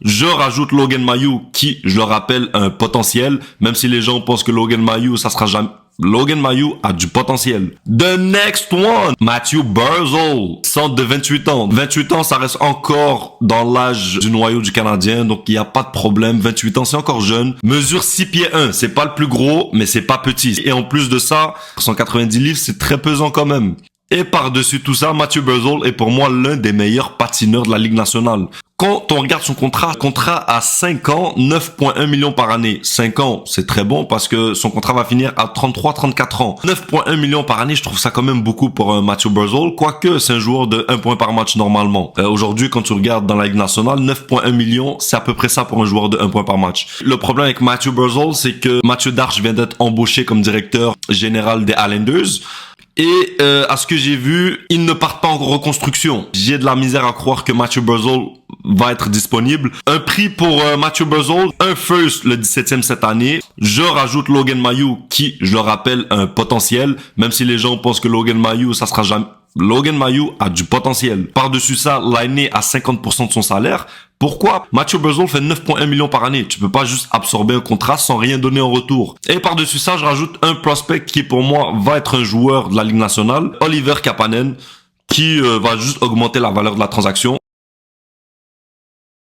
Je rajoute Logan Mailloux qui, je le rappelle, a un potentiel, même si les gens pensent que Logan Mailloux, ça sera jamais... Logan Mailloux a du potentiel. The next one, Matthew Barzal, centre de 28 ans. 28 ans, ça reste encore dans l'âge du noyau du Canadien, donc il n'y a pas de problème. 28 ans, c'est encore jeune. Mesure 6 pieds 1, c'est pas le plus gros, mais c'est pas petit. Et en plus de ça, 190 livres, c'est très pesant quand même. Et par-dessus tout ça, Matthew Barzal est pour moi l'un des meilleurs patineurs de la Ligue nationale. Quand on regarde son contrat à 5 ans, 9,1 millions par année. 5 ans, c'est très bon parce que son contrat va finir à 33-34 ans. 9,1 millions par année, je trouve ça quand même beaucoup pour un Matthew Barzal, quoique c'est un joueur de 1 point par match normalement. Aujourd'hui, quand tu regardes dans la Ligue nationale, 9,1 millions, c'est à peu près ça pour un joueur de 1 point par match. Le problème avec Matthew Barzal, c'est que Mathieu Darche vient d'être embauché comme directeur général des Islanders. Et à ce que j'ai vu, ils ne partent pas en reconstruction. J'ai de la misère à croire que Matthew Barzal va être disponible. Un prix pour Matthew Barzal, un first le 17e cette année. Je rajoute Logan Mailloux qui, je le rappelle, a un potentiel. Même si les gens pensent que Logan Mailloux, ça sera jamais... Logan Mailloux a du potentiel. Par-dessus ça, l'année à 50% de son salaire. Pourquoi? Matthew Barzal fait 9,1 millions par année. Tu peux pas juste absorber un contrat sans rien donner en retour. Et par-dessus ça, je rajoute un prospect qui, pour moi, va être un joueur de la Ligue nationale. Oliver Kapanen, qui va juste augmenter la valeur de la transaction.